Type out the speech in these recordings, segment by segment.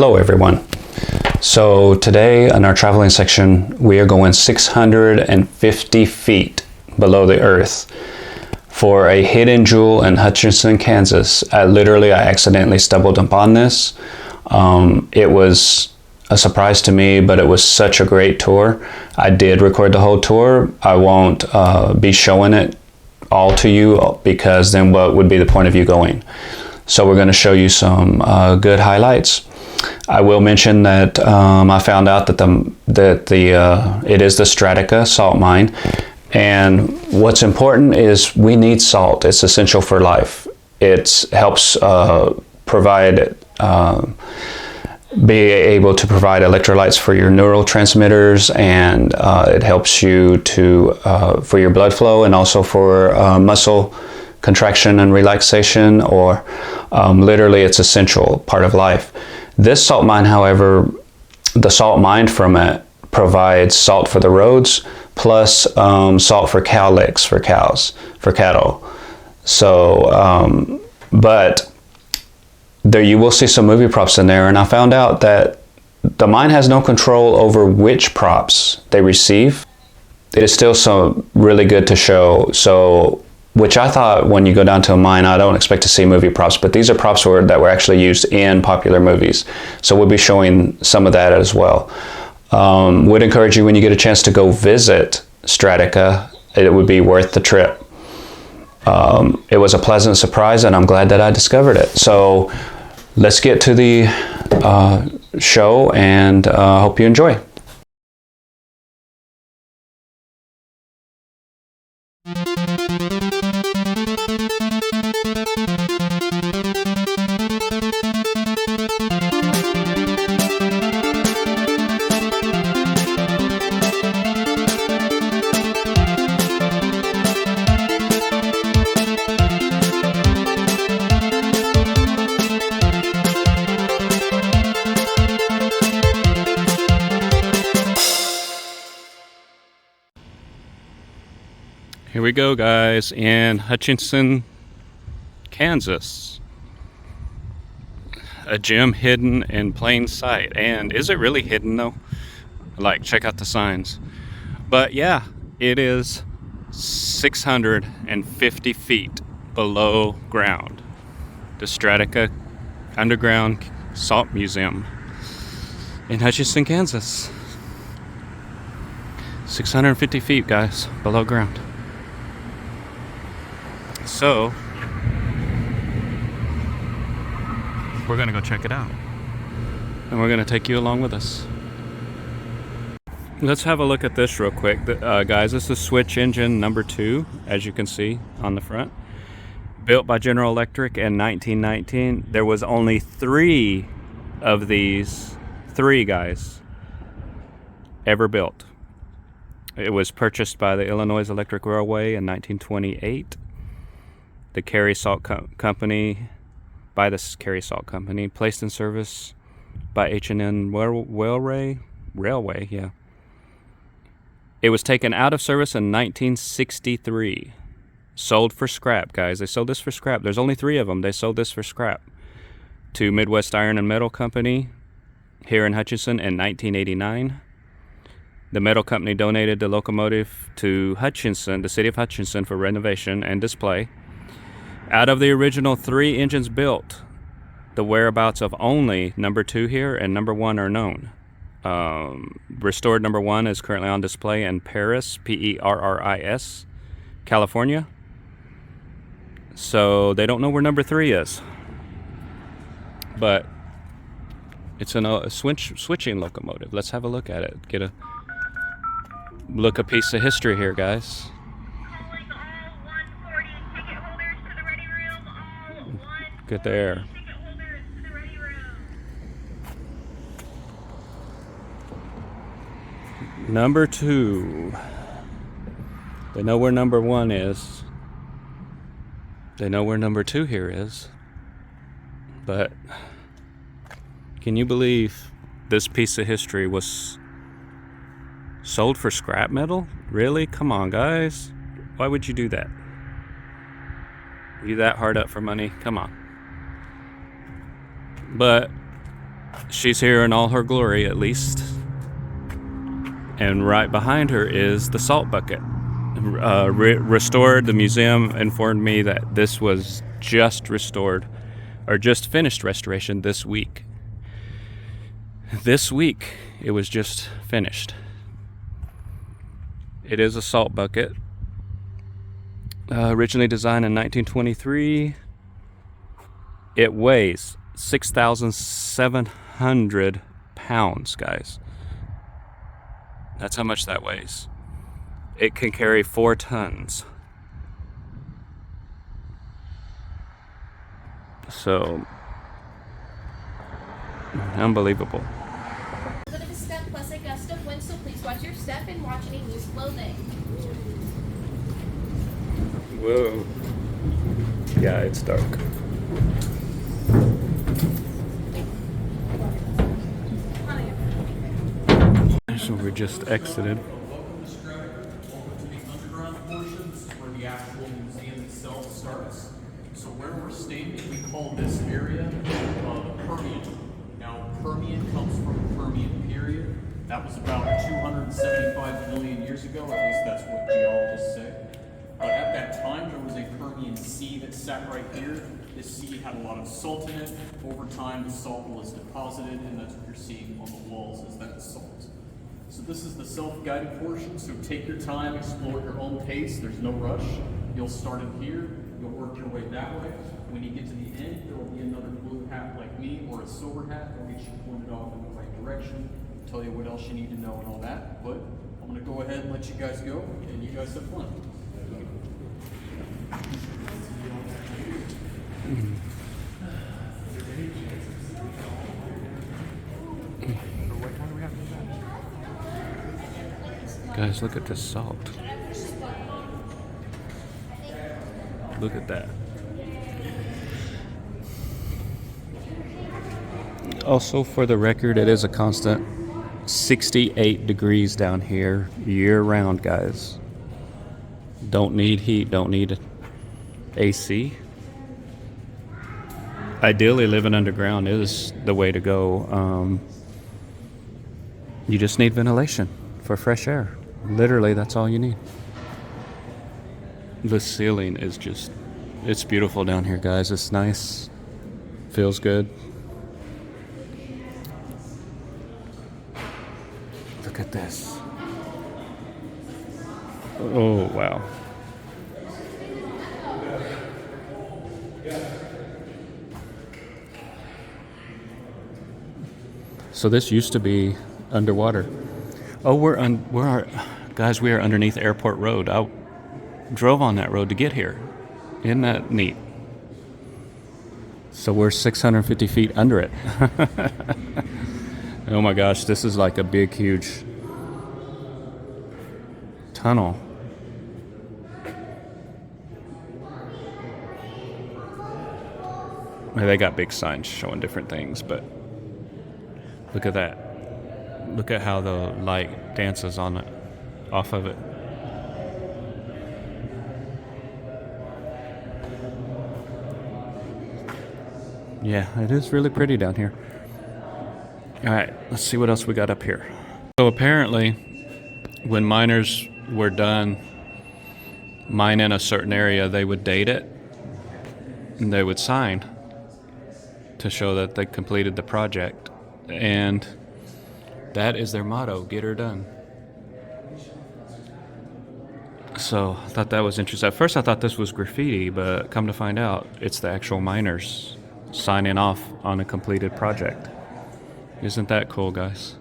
Hello everyone. So today in our traveling section we are going 650 feet below the earth for a hidden jewel in Hutchinson, Kansas. I accidentally stumbled upon this. It was a surprise to me, but it was such a great tour. I did record the whole tour. I won't be showing it all to you because then what would be the point of you going? So we're going to show you some good highlights. I will mention that I found out that it is the Strataca salt mine, and what's important is we need salt. It's essential for life. It helps be able to provide electrolytes for your neurotransmitters, and it helps you for your blood flow and also for muscle contraction and relaxation, or literally it's essential part of life. This salt mine, however, the salt mined from it provides salt for the roads plus salt for cow licks for cattle. So, but there you will see some movie props in there, and I found out that the mine has no control over which props they receive. It is still so really good to show. So, which I thought when you go down to a mine, I don't expect to see movie props, but these are props that were actually used in popular movies. So we'll be showing some of that as well. Would encourage you when you get a chance to go visit Strataca. It would be worth the trip. It was a pleasant surprise, and I'm glad that I discovered it. So let's get to the show, and hope you enjoy. Here we go, guys, in Hutchinson, Kansas. A gem hidden in plain sight. And is it really hidden though? Like, check out the signs. But yeah, it is 650 feet below ground. The Strataca Underground Salt Museum in Hutchinson, Kansas. 650 feet, guys, below ground. So, we're going to go check it out. And we're going to take you along with us. Let's have a look at this real quick. Guys, this is switch engine number 2, as you can see on the front. Built by General Electric in 1919. There was only 3 of these, 3 guys, ever built. It was purchased by the Illinois Electric Railway in 1928. The Carey Salt Company, by the Carey Salt Company, placed in service by H&N Railway, yeah. It was taken out of service in 1963. Sold for scrap, guys. They sold this for scrap. There's only 3 of them. They sold this for scrap to Midwest Iron and Metal Company here in Hutchinson in 1989. The metal company donated the locomotive to Hutchinson, the city of Hutchinson, for renovation and display. Out of the original 3 engines built, the whereabouts of only number 2 here and number 1 are known. Restored number 1 is currently on display in Paris, Perris, California. So they don't know where number 3 is. But it's a switching locomotive. Let's have a look at it. Get a piece of history here, guys. Get there. Number 2. They know where number 1 is. They know where number 2 here is. But can you believe this piece of history was sold for scrap metal? Really? Come on, guys. Why would you do that? Are you that hard up for money? Come on. But She's here in all her glory, at least. And right behind her is the salt bucket. Restored. The museum informed me that this was just restored, or just finished restoration this week. This week, it was just finished. It is a salt bucket. Originally designed in 1923. It weighs 6,700 pounds, guys. That's how much that weighs. It can carry 4 tons. So, unbelievable. A bit of a step plus a gust of wind, so please watch your step and watch any loose clothing. Whoa. Yeah, it's dark. So we just exited. Where the actual museum itself starts. So where we're standing, we call this area the Permian. Now, Permian comes from the Permian period. That was about 275 million years ago, at least that's what geologists say. But at that time, there was a Permian Sea that sat right here. This sea had a lot of salt in it. Over time, the salt was deposited, and that's what you're seeing on the walls, is that salt. So this is the self-guided portion, so take your time, explore at your own pace, there's no rush. You'll start in here, you'll work your way that way. When you get to the end, there will be another blue hat like me, or a silver hat, that'll get you pointed off in the right direction, tell you what else you need to know and all that. But I'm gonna go ahead and let you guys go, and you guys have fun. Guys, look at this salt. Look at that. Also, for the record, it is a constant 68 degrees down here year round, guys. Don't need heat, don't need AC. Ideally, living underground is the way to go. You just need ventilation for fresh air. Literally, that's all you need. The ceiling is just, it's beautiful down here, guys. It's nice. Feels good. Look at this. Oh, wow. So this used to be underwater. Oh, guys, we are underneath Airport Road. I drove on that road to get here. Isn't that neat? So we're 650 feet under it. Oh my gosh, this is like a big, huge tunnel. They got big signs showing different things, but look at that. Look at how the light dances on it, off of it. Yeah, it is really pretty down here. All right, let's see what else we got up here. So apparently, when miners were done mining a certain area, they would date it, and they would sign to show that they completed the project. And that is their motto, get her done. So I thought that was interesting. At first I thought this was graffiti, but come to find out, it's the actual miners signing off on a completed project. Isn't that cool, guys?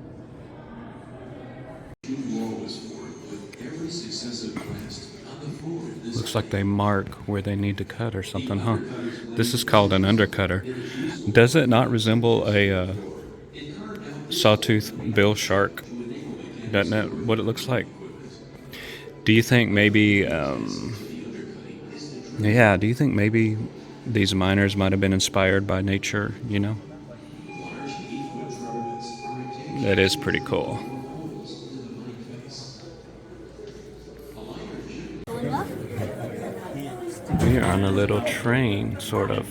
Looks like they mark where they need to cut or something, huh? This is called an undercutter. Does it not resemble a sawtooth bill shark? Doesn't that what it looks like? Do you think maybe, do you think maybe these miners might have been inspired by nature, you know? That is pretty cool. We're on a little train, sort of.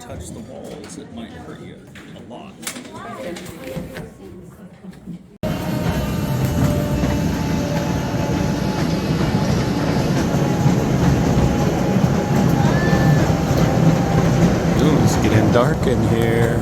touch the walls, it might hurt you a lot. Ooh, it's getting dark in here.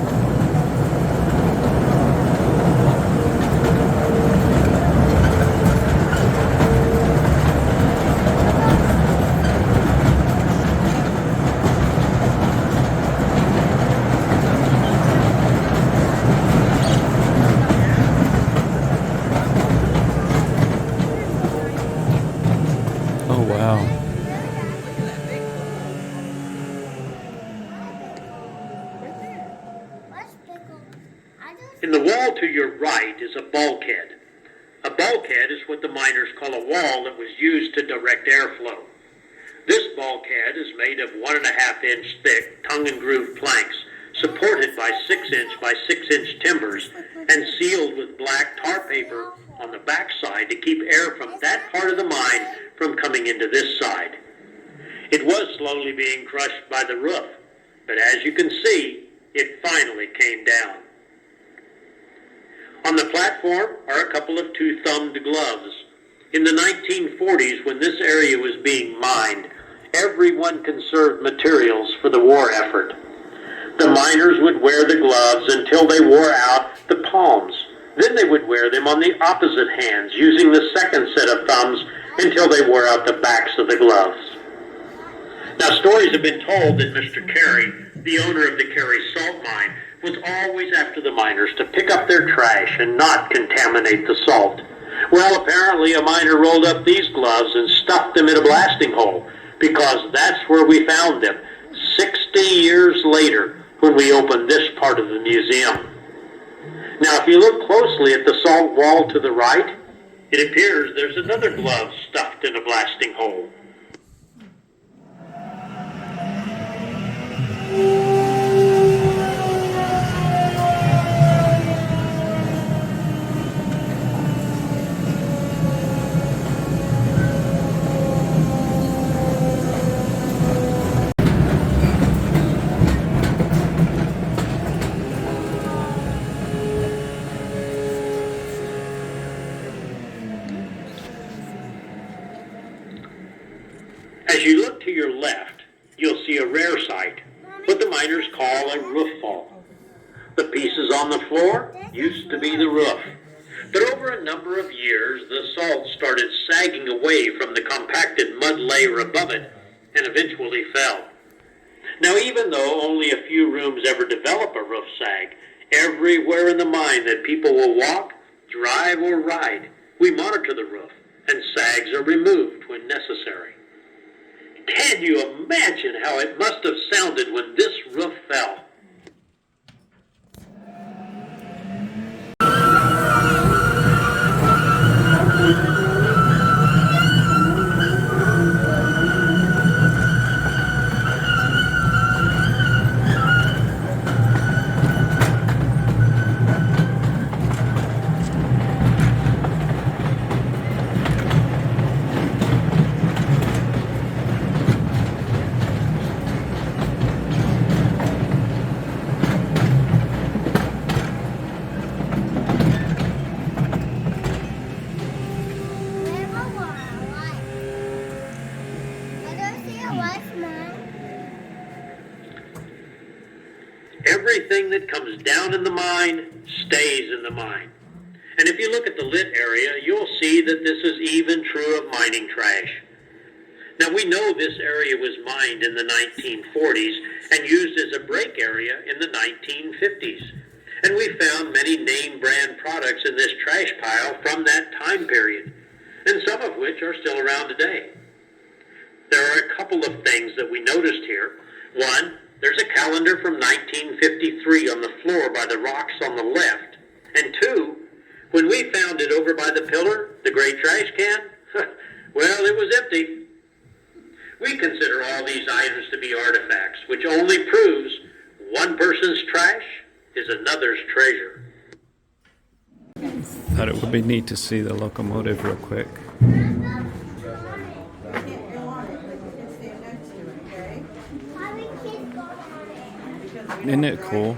Oh, wow. In the wall to your right is a bulkhead. A bulkhead is what the miners call a wall that was used to direct airflow. This bulkhead is made of 1.5 inch thick tongue and groove planks, supported by 6 inch by 6 inch timbers, and sealed with black tar paper on the backside to keep air from that part of the mine from coming into this side. It was slowly being crushed by the roof, but as you can see, it finally came down. On the platform are a couple of two-thumbed gloves. In the 1940s, when this area was being mined, everyone conserved materials for the war effort. The miners would wear the gloves until they wore out the palms. Then they would wear them on the opposite hands, using the second set of thumbs until they wore out the backs of the gloves. Now, stories have been told that Mr. Carey, the owner of the Carey salt mine, was always after the miners to pick up their trash and not contaminate the salt. Well, apparently a miner rolled up these gloves and stuffed them in a blasting hole, because that's where we found them 60 years later when we opened this part of the museum. Now, if you look closely at the salt wall to the right, it appears there's another glove stuffed in a blasting hole. As you look to your left, you'll see a rare sight, what the miners call a roof fall. The pieces on the floor used to be the roof, but over a number of years, the salt started sagging away from the compacted mud layer above it and eventually fell. Now, even though only a few rooms ever develop a roof sag, everywhere in the mine that people will walk, drive, or ride, we monitor the roof, and sags are removed when necessary. Can you imagine how it must have sounded when this roof fell? Everything that comes down in the mine stays in the mine. And if you look at the lit area, you'll see that this is even true of mining trash. Now, we know this area was mined in the 1940s and used as a break area in the 1950s. And we found many name brand products in this trash pile from that time period, and some of which are still around today. There are a couple of things that we noticed here. One, there's a calendar from 1953 on the floor by the rocks on the left. And two, when we found it over by the pillar, the gray trash can, well, it was empty. We consider all these items to be artifacts, which only proves one person's trash is another's treasure. Thought it would be neat to see the locomotive real quick. Isn't it cool?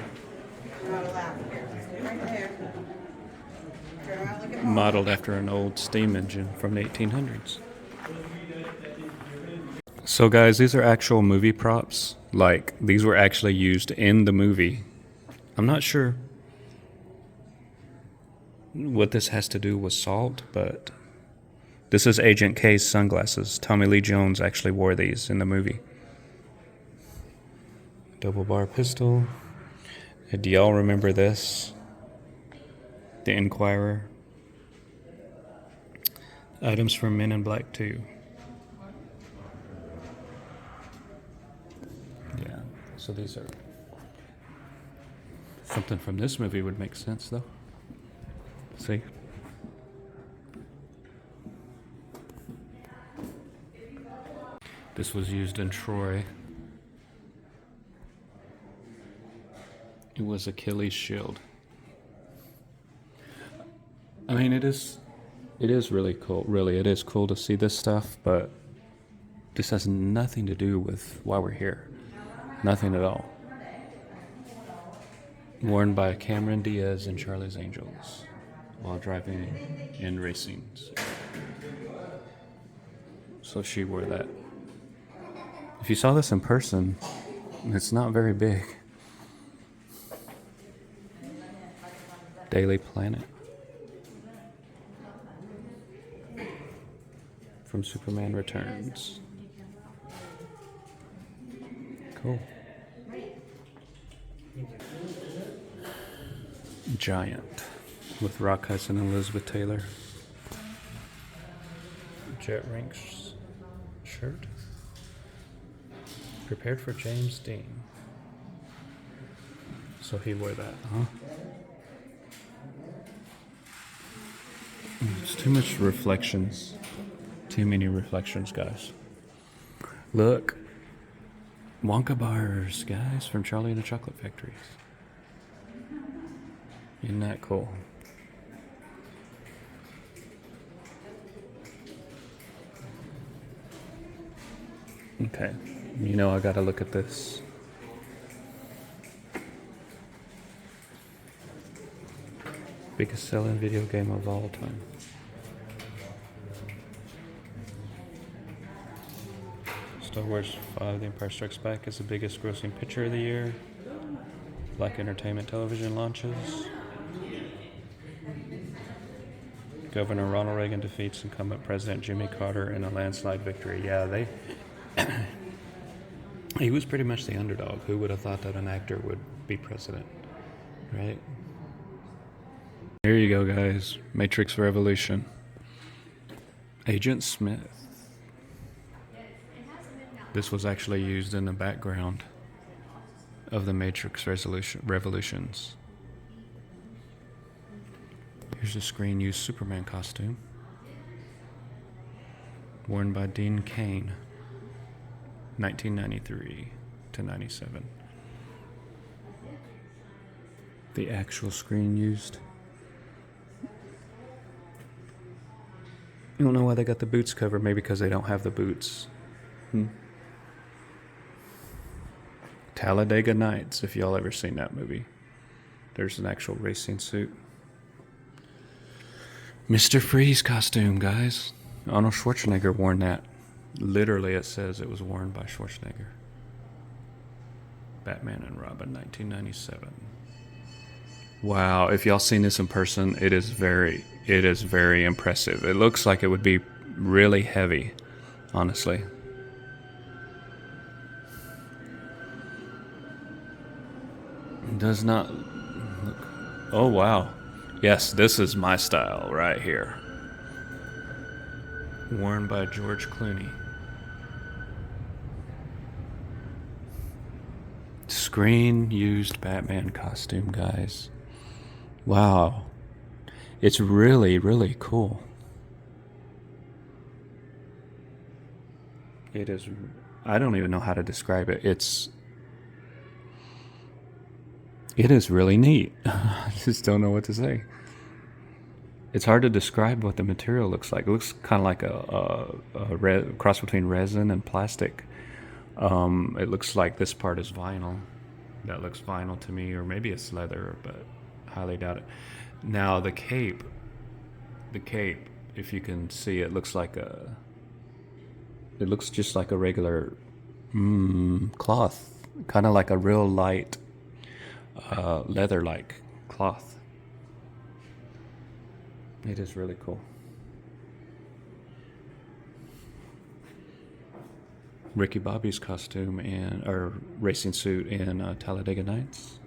Modeled after an old steam engine from the 1800s. So guys, these are actual movie props. Like, these were actually used in the movie. I'm not sure what this has to do with salt, but this is Agent K's sunglasses. Tommy Lee Jones actually wore these in the movie. Double bar pistol. Do y'all remember this? The Inquirer. Items from Men in Black 2. Yeah, so these are... Something from this movie would make sense, though. See? This was used in Troy. It was Achilles' shield. I mean, it is really cool. Really, it is cool to see this stuff, but this has nothing to do with why we're here. Nothing at all. Worn by Cameron Diaz and Charlie's Angels while driving in racing. So she wore that. If you saw this in person, it's not very big. Daily Planet. From Superman Returns. Cool. Giant with Rock Hudson and Elizabeth Taylor. Jet Rinks shirt. Prepared for James Dean. So he wore that, huh? It's too much reflections. Too many reflections, guys. Look. Wonka bars, guys, from Charlie and the Chocolate Factory. Isn't that cool? Okay, you know I gotta look at this. Biggest selling video game of all time. Star Wars 5: The Empire Strikes Back is the biggest grossing picture of the year. Black Entertainment Television launches. Governor Ronald Reagan defeats incumbent President Jimmy Carter in a landslide victory. Yeah, he was pretty much the underdog. Who would have thought that an actor would be president, right? Here you go, guys. Matrix Revolution. Agent Smith. This was actually used in the background of the Matrix Revolutions. Here's a screen-used Superman costume. Worn by Dean Cain. 1993 to 97. The actual screen used. I don't know why they got the boots covered. Maybe because they don't have the boots. Talladega Nights, if y'all ever seen that movie. There's an actual racing suit. Mr. Freeze costume, guys. Arnold Schwarzenegger worn that. Literally, it says it was worn by Schwarzenegger. Batman and Robin, 1997. Wow, if y'all seen this in person, it is very impressive. It looks like it would be really heavy, honestly. It does not look... Oh, wow. Yes, this is my style right here. Worn by George Clooney. Screen used Batman costume, guys. Wow. It's really, really cool. It is... I don't even know how to describe it. It is really neat. I just don't know what to say. It's hard to describe what the material looks like. It looks kind of like a cross between resin and plastic. It looks like this part is vinyl. That looks vinyl to me, or maybe it's leather, but highly doubt it. Now the cape, if you can see, it looks just like a regular cloth, kind of like a real light leather-like cloth. It is really cool. Ricky Bobby's costume or racing suit in Talladega Nights,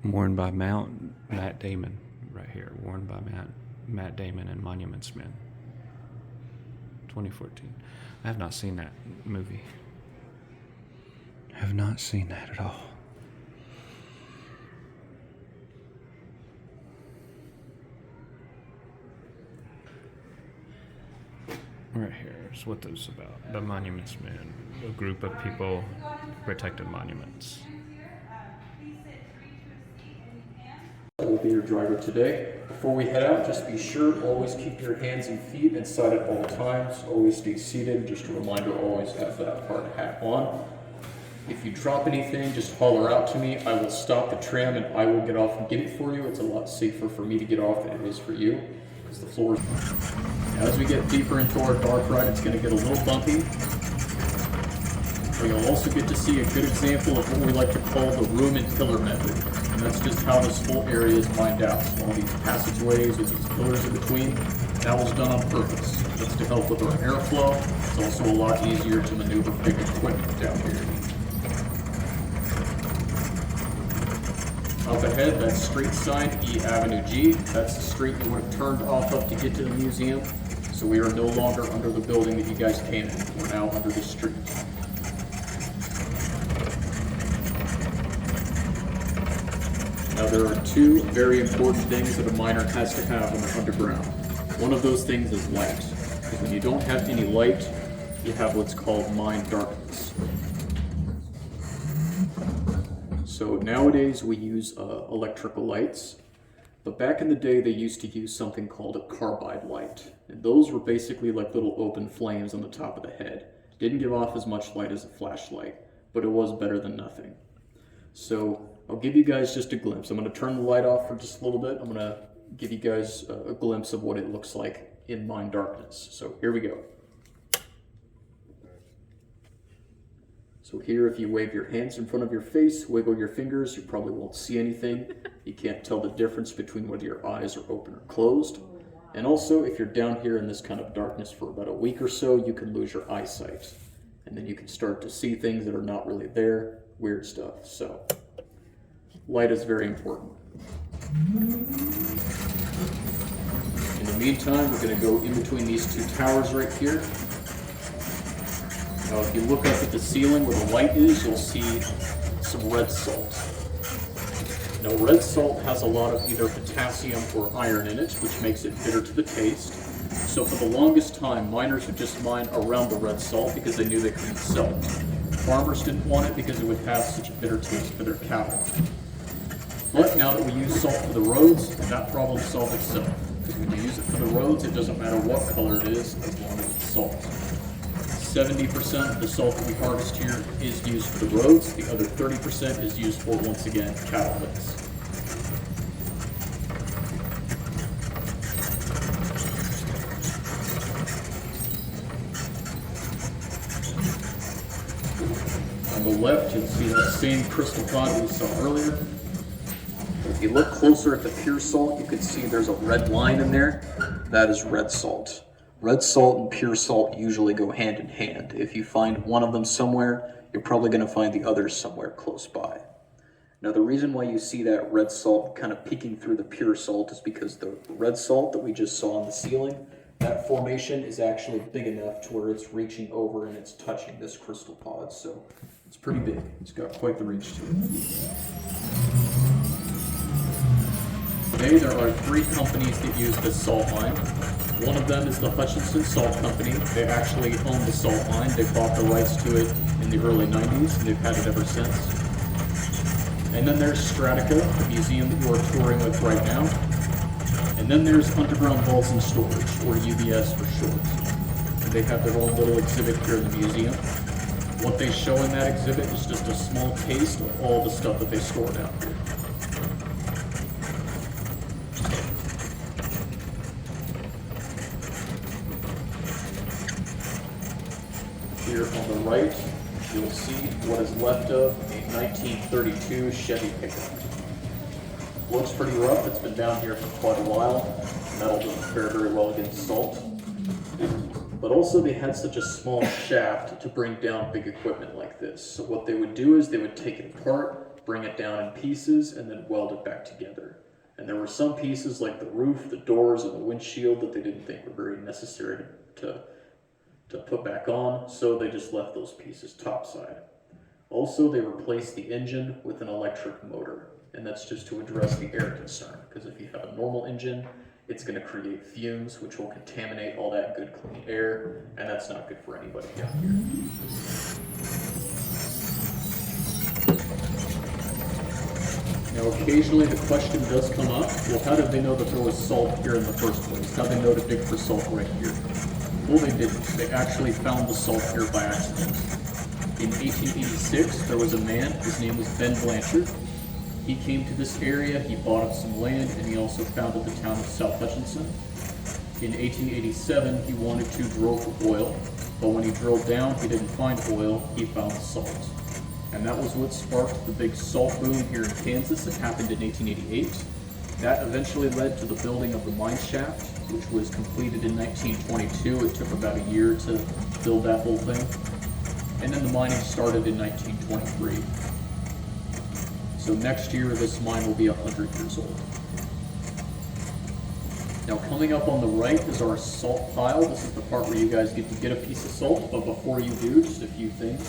worn by Matt Damon, right here. Worn by Matt Damon in Monuments Men, 2014. I have not seen that movie. I have not seen that at all. Right here is what this is about. The Monuments Men, a group of people protected monuments. I will be your driver today. Before we head out, just be sure always keep your hands and feet inside at all times. Always stay seated. Just a reminder, always have that hard hat on. If you drop anything, just holler out to me. I will stop the tram and I will get off and get it for you. It's a lot safer for me to get off than it is for you, because the floor is... Now, as we get deeper into our dark ride, it's going to get a little bumpy. But you'll also get to see a good example of what we like to call the room and pillar method. And that's just how this whole area is mined out. So all these passageways with these pillars in between, that was done on purpose. That's to help with our airflow. It's also a lot easier to maneuver big equipment down here. Up ahead, that's street sign E Avenue G. That's the street you would have turned off of to get to the museum. So we are no longer under the building that you guys came in. We're now under the street. Now there are two very important things that a miner has to have when they're underground. One of those things is light. Because when you don't have any light, you have what's called mine darkness. So nowadays we use electrical lights, but back in the day they used to use something called a carbide light. And those were basically like little open flames on the top of the head. Didn't give off as much light as a flashlight, but it was better than nothing. So I'll give you guys just a glimpse. I'm going to turn the light off for just a little bit. I'm going to give you guys a glimpse of what it looks like in mine darkness. So here we go. So here, if you wave your hands in front of your face, wiggle your fingers, you probably won't see anything. You can't tell the difference between whether your eyes are open or closed. And also, if you're down here in this kind of darkness for about a week or so, you can lose your eyesight. And then you can start to see things that are not really there, weird stuff. So, light is very important. In the meantime, we're going to go in between these two towers right here. Now, if you look up at the ceiling where the light is, you'll see some red salt. Now, red salt has a lot of either potassium or iron in it, which makes it bitter to the taste. So for the longest time, miners would just mine around the red salt because they knew they couldn't sell it. Farmers didn't want it because it would have such a bitter taste for their cattle. But now that we use salt for the roads, that problem solved itself. Because when you use it for the roads, it doesn't matter what color it is, as long as it's salt. 70% of the salt that we harvest here is used for the roads. The other 30% is used for, once again, cattle licks. On the left, you'll see that same crystal pod we saw earlier. If you look closer at the pure salt, you can see there's a red line in there. That is red salt. Red salt and pure salt usually go hand in hand. If you find one of them somewhere, you're probably going to find the others somewhere close by. Now, the reason why you see that red salt kind of peeking through the pure salt is because the red salt that we just saw on the ceiling, that formation is actually big enough to where it's reaching over and it's touching this crystal pod. So it's pretty big. It's got quite the reach to it. Today, there are 3 companies that use this salt mine. One of them is the Hutchinson Salt Company. They actually own the salt mine. They bought the rights to it in the early 90s, and they've had it ever since. And then there's Strataca, the museum that we're touring with right now. And then there's Underground Vaults and Storage, or UVS for short. And they have their own little exhibit here in the museum. What they show in that exhibit is just a small taste of all the stuff that they store down here. Here on the right, you'll see what is left of a 1932 Chevy pickup. Looks pretty rough, it's been down here for quite a while. Metal doesn't fare very well against salt. But also they had such a small shaft to bring down big equipment like this. So what they would do is they would take it apart, bring it down in pieces, and then weld it back together. And there were some pieces like the roof, the doors, and the windshield that they didn't think were very necessary to put back on, so they just left those pieces topside. Also, they replaced the engine with an electric motor, and that's just to address the air concern, because if you have a normal engine, it's going to create fumes, which will contaminate all that good clean air, and that's not good for anybody down here. Now, occasionally the question does come up, well, how did they know that there was salt here in the first place? How did they know to dig for salt right here? Well, they didn't. They actually found the salt here by accident. In 1886, there was a man, his name was Ben Blanchard. He came to this area, he bought up some land, and he also founded the town of South Hutchinson. In 1887, he wanted to drill for oil, but when he drilled down, he didn't find oil, he found salt. And that was what sparked the big salt boom here in Kansas that happened in 1888. That eventually led to the building of the mine shaft, which was completed in 1922. It took about a year to build that whole thing. And then the mining started in 1923. So next year, this mine will be 100 years old. Now coming up on the right is our salt pile. This is the part where you guys get to get a piece of salt, but before you do, just a few things.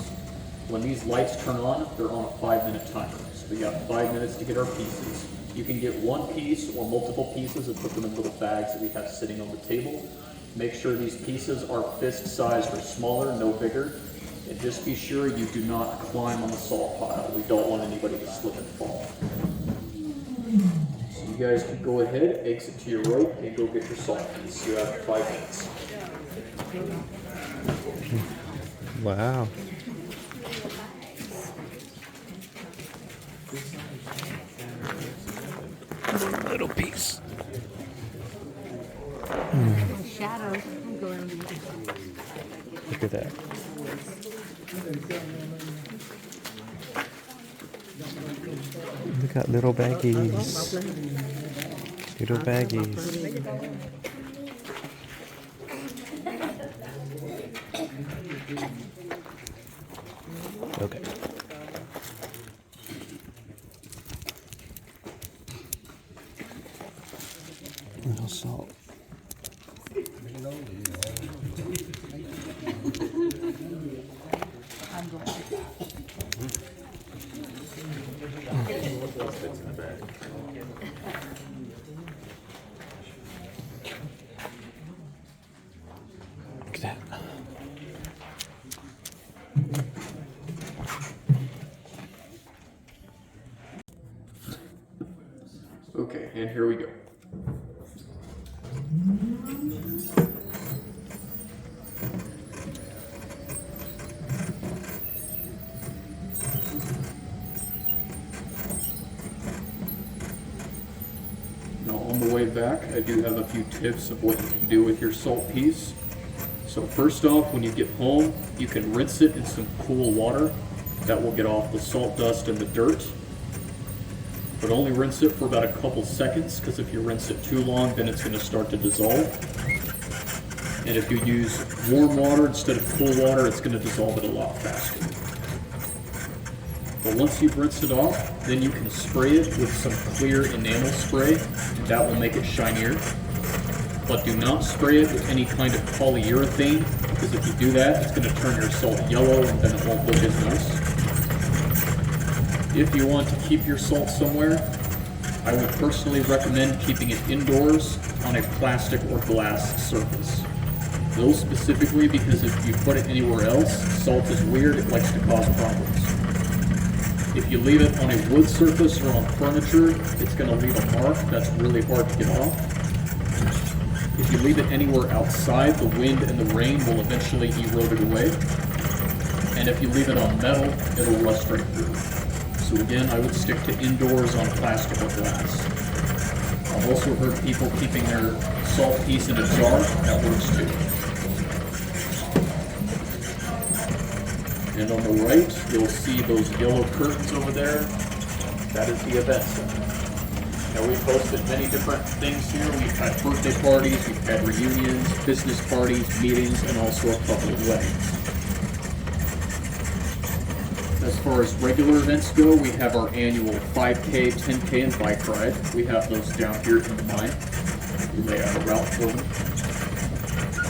When these lights turn on, they're on a 5-minute timer. So we got 5 minutes to get our pieces. You can get one piece or multiple pieces and put them in little bags that we have sitting on the table. Make sure these pieces are fist-sized or smaller, no bigger. And just be sure you do not climb on the salt pile. We don't want anybody to slip and fall. So you guys can go ahead, exit to your rope, and go get your salt piece. You have 5 minutes. Wow. Little piece. Shadows. Look at that. Look at little baggies. Little baggies. Okay. Little salt. Look at that. Okay, and here we go. Now on the way back, I do have a few tips of what you can do with your salt piece. So first off, when you get home, you can rinse it in some cool water. That will get off the salt dust and the dirt. But only rinse it for about a couple seconds, because if you rinse it too long, then it's going to start to dissolve. And if you use warm water instead of cool water, it's going to dissolve it a lot faster. But once you've rinsed it off, then you can spray it with some clear enamel spray, and that will make it shinier. But do not spray it with any kind of polyurethane, because if you do that, it's going to turn your salt yellow and then it won't look as nice. If you want to keep your salt somewhere, I would personally recommend keeping it indoors on a plastic or glass surface. Those specifically because if you put it anywhere else, salt is weird, it likes to cause problems. If you leave it on a wood surface or on furniture, it's going to leave a mark that's really hard to get off. If you leave it anywhere outside, the wind and the rain will eventually erode it away. And and if you leave it on metal, it'll rust right through. So again, I would stick to indoors on plastic or glass. I've also heard people keeping their salt piece in a jar. That works too. And on the right, you'll see those yellow curtains over there. That is the event center. Now, we've hosted many different things here. We've had birthday parties, we've had reunions, business parties, meetings, and also a couple of weddings. As far as regular events go, we have our annual 5K, 10K, and bike ride. We have those down here in the mine. We lay out a route for them.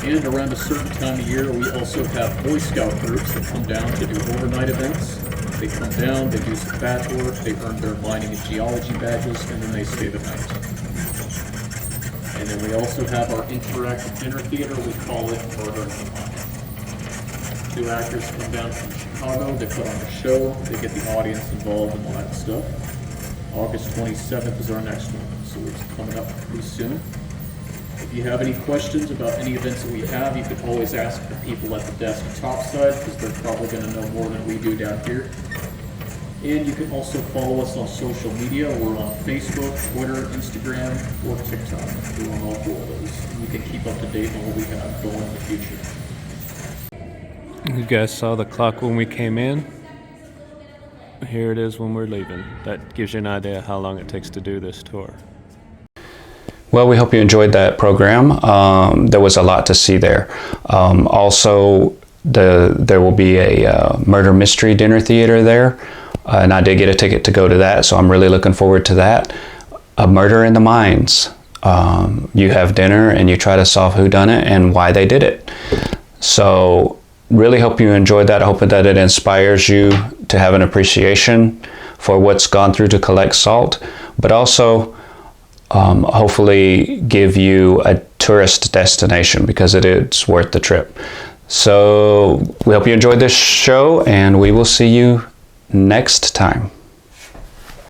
And around a certain time of year, we also have Boy Scout groups that come down to do overnight events. They come down, they do some badge work, they earn their mining and geology badges, and then they stay the night. And then we also have our interactive dinner theater. We call it Murder in the Mine. 2 actors come down from Chicago, they put on a show, they get the audience involved and all that stuff. August 27th is our next one, so it's coming up pretty soon. If you have any questions about any events that we have, you can always ask the people at the desk topside, because they're probably going to know more than we do down here. And you can also follow us on social media. We're on Facebook, Twitter, Instagram, or TikTok. We're on all 4 of those. And you can keep up to date on what we have going in the future. You guys saw the clock when we came in. Here it is when we're leaving. That gives you an idea how long it takes to do this tour. Well, we hope you enjoyed that program. There was a lot to see there. Also, there will be a murder mystery dinner theater there, and I did get a ticket to go to that, so I'm really looking forward to that. A murder in the mines. You have dinner and you try to solve who done it and why they did it. So really hope you enjoyed that. I hope that it inspires you to have an appreciation for what's gone through to collect salt, but also hopefully give you a tourist destination, because it's worth the trip. So we hope you enjoyed this show, and we will see you next time.